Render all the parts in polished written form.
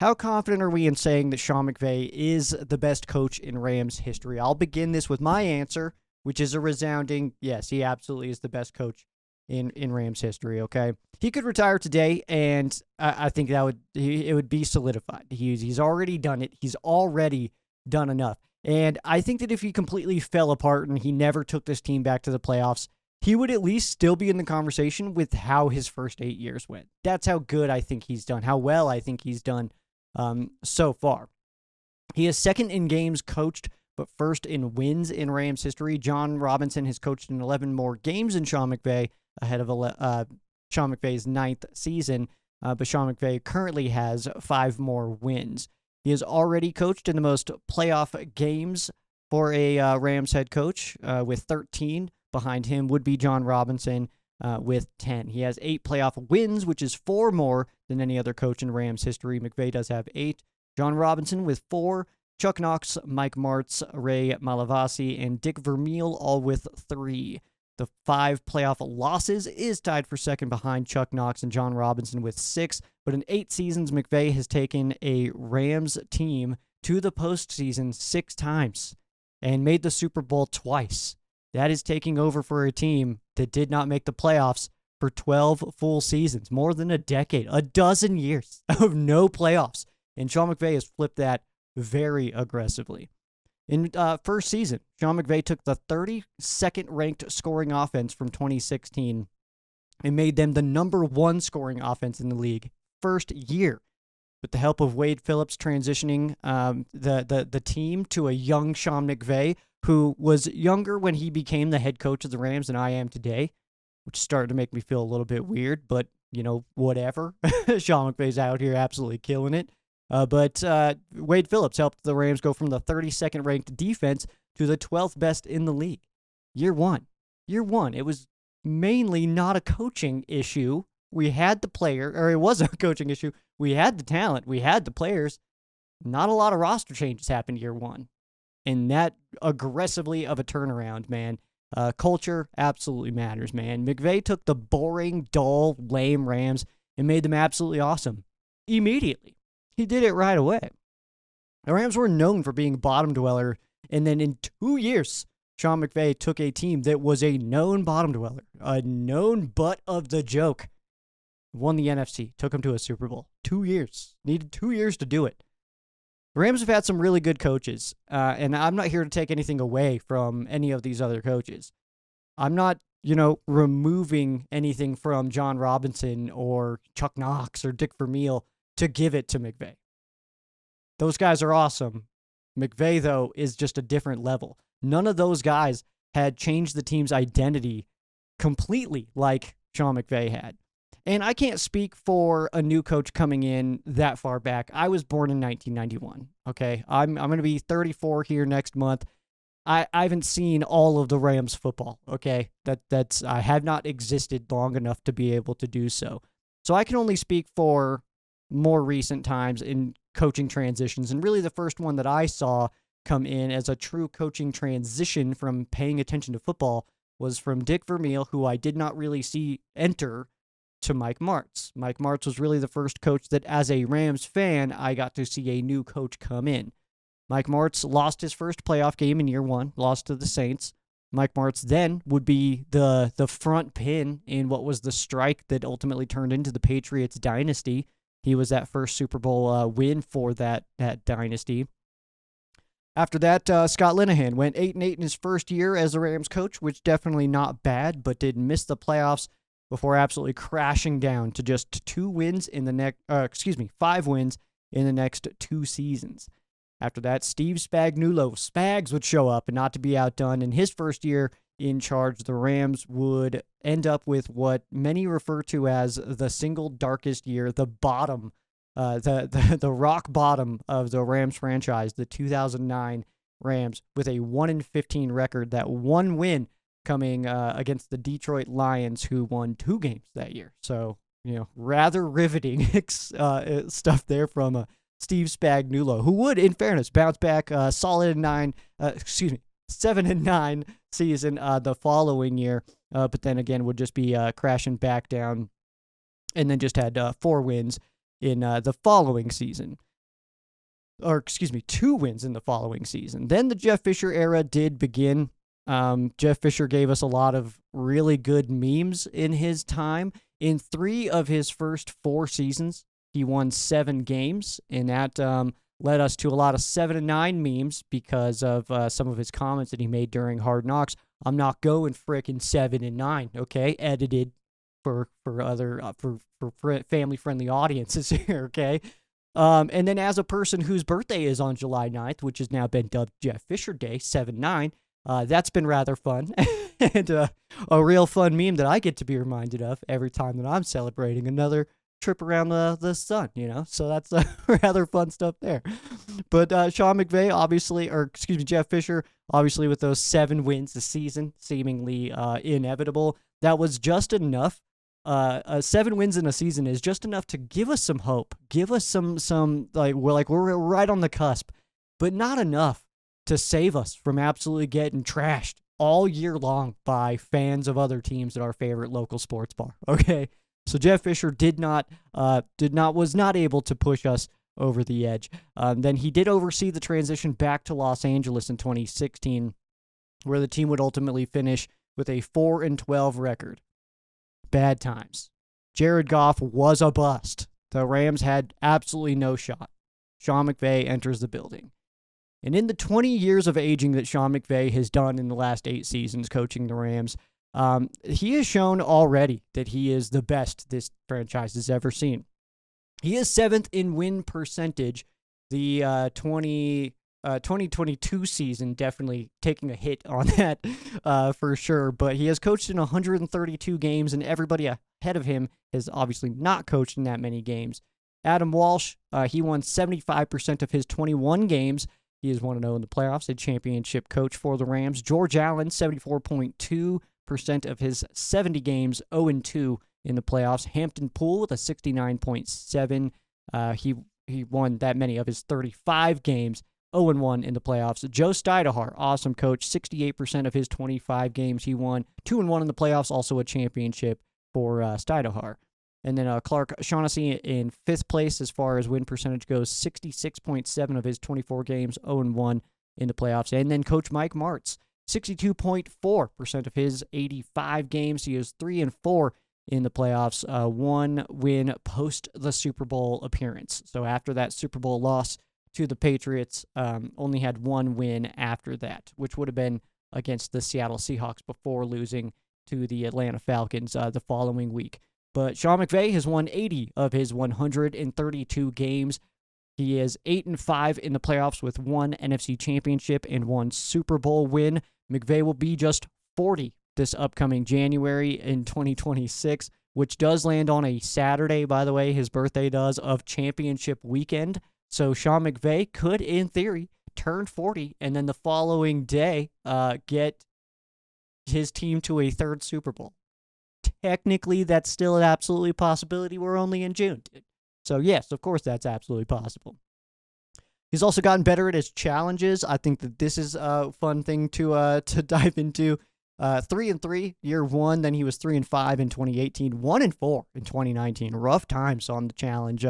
How confident are we in saying that Sean McVay is the best coach in Rams history? I'll begin this with my answer, which is a resounding yes, he absolutely is the best coach in Rams history, okay? He could retire today, and I think it would be solidified. He's already done it. He's already done enough. And I think that if he completely fell apart and he never took this team back to the playoffs, he would at least still be in the conversation with how his first 8 years went. That's how good I think he's done, how well I think he's done so far. He is second in games coached, but first in wins in Rams history. John Robinson has coached in 11 more games than Sean McVay, ahead of Sean McVay's 9th season, but Sean McVay currently has 5 more wins. He has already coached in the most playoff games for a Rams head coach with 13. Behind him would be John Robinson with 10. He has 8 playoff wins, which is 4 more than any other coach in Rams history. McVay does have 8. John Robinson with 4. Chuck Knox, Mike Martz, Ray Malavasi, and Dick Vermeil all with 3. The 5 playoff losses is tied for second behind Chuck Knox and John Robinson with 6. But in 8 seasons, McVay has taken a Rams team to the postseason 6 times and made the Super Bowl twice. That is taking over for a team that did not make the playoffs for 12 full seasons, more than a decade, a dozen years of no playoffs. And Sean McVay has flipped that very aggressively. In first season, Sean McVay took the 32nd ranked scoring offense from 2016 and made them the number 1 scoring offense in the league first year. With the help of Wade Phillips transitioning the team to a young Sean McVay, who was younger when he became the head coach of the Rams than I am today, which started to make me feel a little bit weird, but, whatever. Sean McVay's out here absolutely killing it. But Wade Phillips helped the Rams go from the 32nd ranked defense to the 12th best in the league. Year one. It was mainly not a coaching issue. We had the player, or it was a coaching issue. We had the talent. We had the players. Not a lot of roster changes happened year one. And that aggressively of a turnaround, man. Culture absolutely matters, man. McVay took the boring, dull, lame Rams and made them absolutely awesome. Immediately. He did it right away. The Rams were known for being bottom dweller, and then in 2 years, Sean McVay took a team that was a known bottom dweller, a known butt of the joke, won the NFC, took them to a Super Bowl. 2 years. Needed 2 years to do it. The Rams have had some really good coaches, and I'm not here to take anything away from any of these other coaches. I'm not, removing anything from John Robinson or Chuck Knox or Dick Vermeil to give it to McVay. Those guys are awesome. McVay, though, is just a different level. None of those guys had changed the team's identity completely like Sean McVay had. And I can't speak for a new coach coming in that far back. I was born in 1991, okay? I'm going to be 34 here next month. I haven't seen all of the Rams football, okay? That's I have not existed long enough to be able to do so. So I can only speak for more recent times in coaching transitions. And really the first one that I saw come in as a true coaching transition from paying attention to football was from Dick Vermeil, who I did not really see enter, to Mike Martz. Mike Martz was really the first coach that, as a Rams fan, I got to see a new coach come in. Mike Martz lost his first playoff game in year one, lost to the Saints. Mike Martz then would be the front pin in what was the strike that ultimately turned into the Patriots dynasty. He was that first Super Bowl win for that dynasty. After that, Scott Linehan went 8-8 in his first year as the Rams coach, which definitely not bad, but did miss the playoffs before absolutely crashing down to just 5 wins in the next 2 seasons. After that, Steve Spagnuolo, Spags, would show up, and not to be outdone. In his first year in charge, the Rams would end up with what many refer to as the single darkest year, the bottom, the rock bottom of the Rams franchise, the 2009 Rams, with a 1-15 record. That one win coming against the Detroit Lions, who won 2 games that year. So, rather riveting stuff there from Steve Spagnuolo, who would, in fairness, bounce back solid 7-9 season the following year, but then again would just be crashing back down, and then just had 4 wins in the following season. 2 wins in the following season. Then the Jeff Fisher era did begin. Jeff Fisher gave us a lot of really good memes in his time. In 3 of his first 4 seasons, he won 7 games, and that led us to a lot of 7-9 memes because of some of his comments that he made during Hard Knocks. I'm not going frickin' 7-9, okay? Edited for other for family-friendly audiences here, okay? And then as a person whose birthday is on July 9th, which has now been dubbed Jeff Fisher Day, 7-9, that's been rather fun. And a real fun meme that I get to be reminded of every time that I'm celebrating another trip around the sun, So that's rather fun stuff there. But Sean McVay, Jeff Fisher, obviously with those 7 wins this season, seemingly inevitable. That was just enough. 7 wins in a season is just enough to give us some hope, give us some we're right on the cusp, but not enough to save us from absolutely getting trashed all year long by fans of other teams at our favorite local sports bar. Okay, so Jeff Fisher was not able to push us over the edge. Then he did oversee the transition back to Los Angeles in 2016, where the team would ultimately finish with a 4-12 record. Bad times. Jared Goff was a bust. The Rams had absolutely no shot. Sean McVay enters the building. And in the 20 years of aging that Sean McVay has done in the last 8 seasons coaching the Rams, he has shown already that he is the best this franchise has ever seen. He is 7th in win percentage. The 2022 season definitely taking a hit on that for sure. But he has coached in 132 games, and everybody ahead of him has obviously not coached in that many games. Adam Walsh, he won 75% of his 21 games. He is 1-0 in the playoffs, a championship coach for the Rams. George Allen, 74.2% of his 70 games, 0-2 in the playoffs. Hampton Poole with a 69.7. He won that many of his 35 games, 0-1 in the playoffs. Joe Stidehar, awesome coach, 68% of his 25 games he won, 2-1 in the playoffs, also a championship for Stidehar. And then Clark Shaughnessy in 5th place as far as win percentage goes, 66.7 of his 24 games, 0-1 in the playoffs. And then Coach Mike Martz, 62.4% of his 85 games. He is 3-4 in the playoffs, 1 win post the Super Bowl appearance. So after that Super Bowl loss to the Patriots, only had 1 win after that, which would have been against the Seattle Seahawks before losing to the Atlanta Falcons the following week. But Sean McVay has won 80 of his 132 games. He is 8-5 in the playoffs with 1 NFC championship and 1 Super Bowl win. McVay will be just 40 this upcoming January in 2026, which does land on a Saturday, by the way. His birthday does, of championship weekend. So Sean McVay could, in theory, turn 40 and then the following day get his team to a 3rd Super Bowl. Technically, that's still an absolutely possibility. We're only in June. So, yes, of course, that's absolutely possible. He's also gotten better at his challenges. I think that this is a fun thing to dive into. 3-3 year 1, then he was 3-5 in 2018, 1-4 in 2019. Rough times on the challenge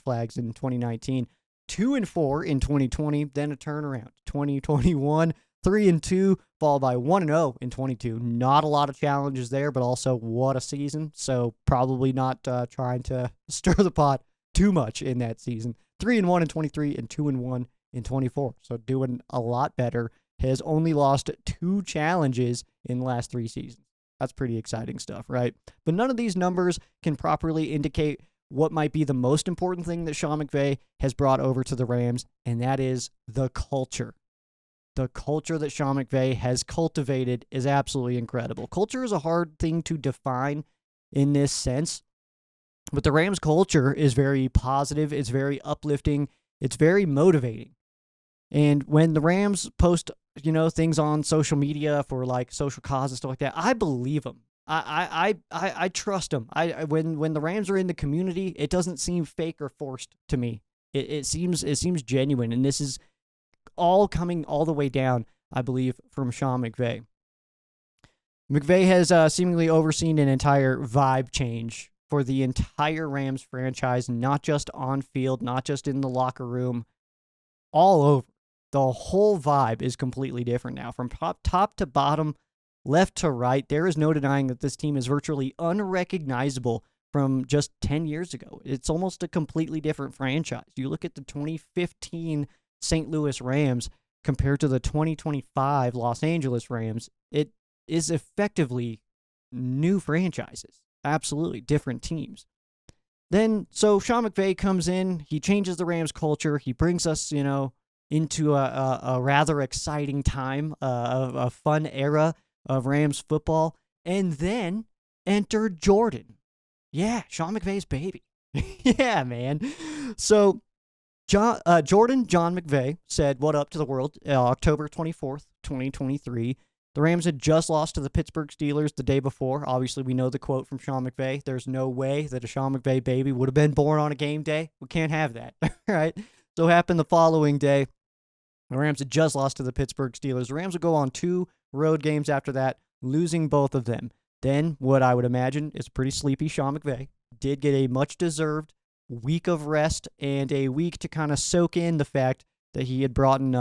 flags in 2019. 2-4 in 2020, then a turnaround. 2021, 3-2, followed by 1-0 in 22. Not a lot of challenges there, but also what a season. So probably not trying to stir the pot too much in that season. 3-1 in 23 and 2-1 in 24. So doing a lot better. Has only lost 2 challenges in the last 3 seasons. That's pretty exciting stuff, right? But none of these numbers can properly indicate what might be the most important thing that Sean McVay has brought over to the Rams, and that is the culture. The culture that Sean McVay has cultivated is absolutely incredible. Culture is a hard thing to define in this sense, but the Rams culture is very positive, it's very uplifting, it's very motivating. And when the Rams post, things on social media for like social causes and stuff like that, I believe them. I trust them. When the Rams are in the community, it doesn't seem fake or forced to me. It seems genuine, and this is all coming all the way down, I believe, from Sean McVay. McVay has seemingly overseen an entire vibe change for the entire Rams franchise, not just on field, not just in the locker room, all over. The whole vibe is completely different now. From top to bottom, left to right, there is no denying that this team is virtually unrecognizable from just 10 years ago. It's almost a completely different franchise. You look at the 2015 St. Louis Rams compared to the 2025 Los Angeles Rams, it is effectively new franchises. Absolutely different teams. Then, so Sean McVay comes in, he changes the Rams culture, he brings us, into a rather exciting time, a fun era of Rams football, and then enter Jordan. Yeah, Sean McVay's baby. Yeah, man. So John McVay said what up to the world October 24th, 2023. The Rams had just lost to the Pittsburgh Steelers the day before. Obviously, we know the quote from Sean McVay. There's no way that a Sean McVay baby would have been born on a game day. We can't have that, right? So it happened the following day. The Rams had just lost to the Pittsburgh Steelers. The Rams would go on 2 road games after that, losing both of them. Then, what I would imagine is a pretty sleepy Sean McVay did get a much-deserved week of rest and a week to kind of soak in the fact that he had brought in,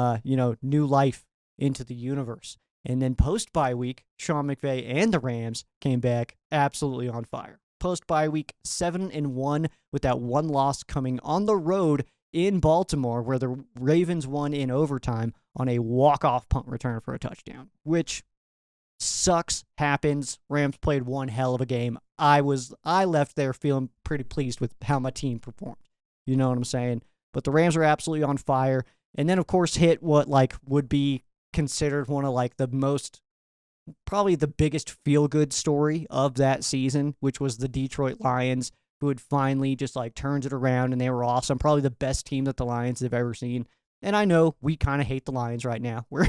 new life into the universe. And then post-bye week, Sean McVay and the Rams came back absolutely on fire. Post-bye week, 7-1 with that one loss coming on the road in Baltimore, where the Ravens won in overtime on a walk-off punt return for a touchdown, which sucks, happens. Rams played one hell of a game. I left there feeling pretty pleased with how my team performed. You know what I'm saying? But the Rams are absolutely on fire. And then, of course, hit what would be considered one of probably the biggest feel-good story of that season, which was the Detroit Lions, who had finally just turned it around, and they were awesome. Probably the best team that the Lions have ever seen. And I know we kind of hate the Lions right now. We're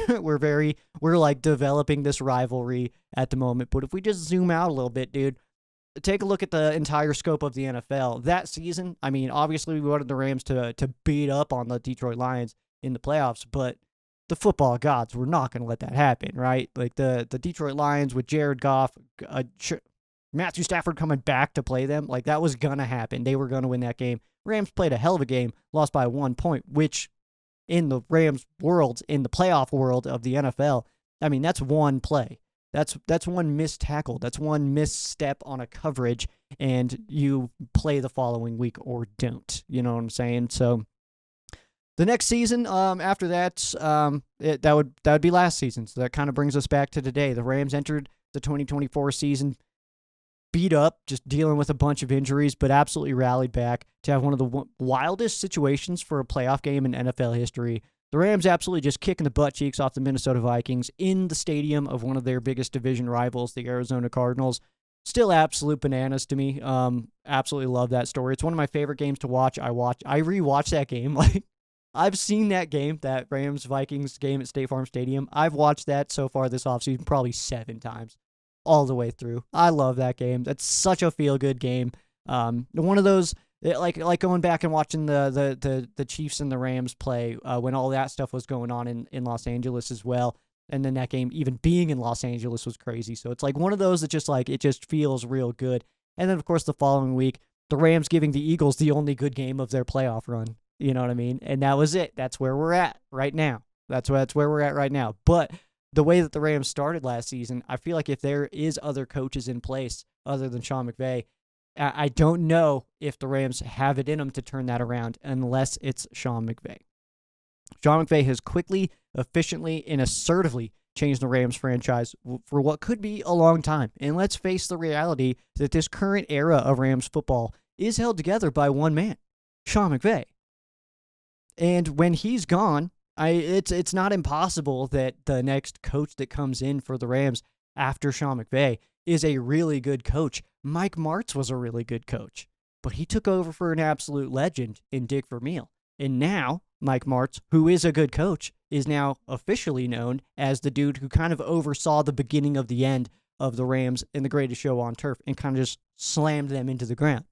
developing this rivalry at the moment. But if we just zoom out a little bit, dude, take a look at the entire scope of the NFL. That season, I mean, obviously we wanted the Rams to beat up on the Detroit Lions in the playoffs, but the football gods were not going to let that happen, right? The Detroit Lions with Jared Goff, Matthew Stafford coming back to play them, that was going to happen. They were going to win that game. Rams played a hell of a game, lost by 1 point, which in the Rams world, in the playoff world of the NFL, I mean, that's one play. That's one missed tackle. That's one misstep on a coverage, and you play the following week or don't. You know what I'm saying? So the next season, after that, that would be last season. So that kind of brings us back to today. The Rams entered the 2024 season beat up, just dealing with a bunch of injuries, but absolutely rallied back to have one of the wildest situations for a playoff game in NFL history. The Rams absolutely just kicking the butt cheeks off the Minnesota Vikings in the stadium of one of their biggest division rivals, the Arizona Cardinals. Still absolute bananas to me. Absolutely love that story. It's one of my favorite games to watch. I rewatch that game. I've seen that game, that Rams-Vikings game at State Farm Stadium. I've watched that so far this offseason probably 7 times. All the way through. I love that game. That's such a feel-good game. One of those, like going back and watching the Chiefs and the Rams play when all that stuff was going on in Los Angeles as well. And then that game even being in Los Angeles was crazy. So it's one of those that it just feels real good. And then, of course, the following week, the Rams giving the Eagles the only good game of their playoff run. You know what I mean? And that was it. That's where we're at right now. That's where we're at right now. But the way that the Rams started last season, I feel like if there is other coaches in place other than Sean McVay, I don't know if the Rams have it in them to turn that around unless it's Sean McVay. Sean McVay has quickly, efficiently, and assertively changed the Rams franchise for what could be a long time. And let's face the reality that this current era of Rams football is held together by one man, Sean McVay. And when he's gone, it's not impossible that the next coach that comes in for the Rams after Sean McVay is a really good coach. Mike Martz was a really good coach, but he took over for an absolute legend in Dick Vermeil. And now Mike Martz, who is a good coach, is now officially known as the dude who kind of oversaw the beginning of the end of the Rams in the greatest show on turf and kind of just slammed them into the ground.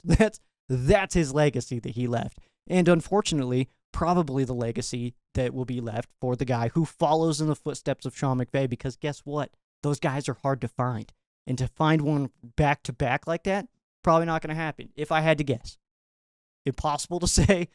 That's his legacy that he left. And unfortunately, probably the legacy that will be left for the guy who follows in the footsteps of Sean McVay, because guess what? Those guys are hard to find. And to find one back-to-back like that, probably not going to happen, if I had to guess. Impossible to say,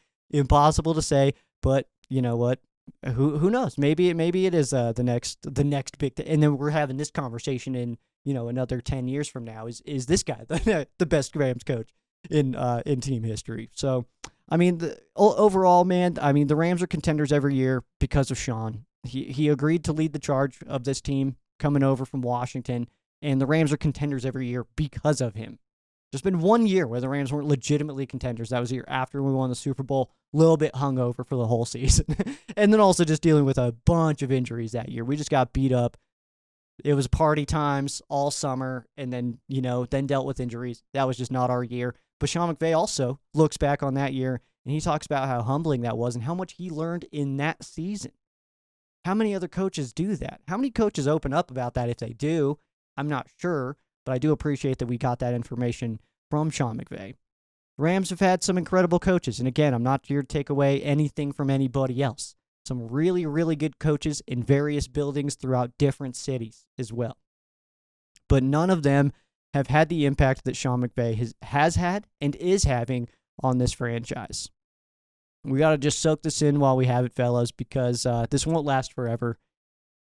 but you know what? Who knows? Maybe it is the next big thing, and then we're having this conversation in another 10 years from now. Is this guy the best Rams coach in team history? So, I mean, overall, man, I mean, the Rams are contenders every year because of Sean. He agreed to lead the charge of this team coming over from Washington, and the Rams are contenders every year because of him. There's been 1 year where the Rams weren't legitimately contenders. That was the year after we won the Super Bowl, a little bit hungover for the whole season. And then also just dealing with a bunch of injuries that year. We just got beat up. It was party times all summer, and then, then dealt with injuries. That was just not our year. But Sean McVay also looks back on that year, and he talks about how humbling that was and how much he learned in that season. How many other coaches do that? How many coaches open up about that if they do? I'm not sure, but I do appreciate that we got that information from Sean McVay. Rams have had some incredible coaches, and again, I'm not here to take away anything from anybody else. Some really, really good coaches in various buildings throughout different cities as well. But none of them have had the impact that Sean McVay has had and is having on this franchise. We got to just soak this in while we have it, fellas, because this won't last forever.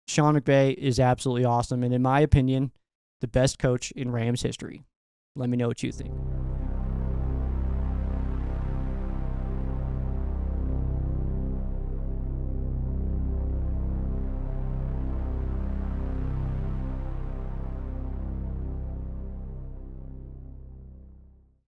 Sean McVay is absolutely awesome, and in my opinion, the best coach in Rams history. Let me know what you think.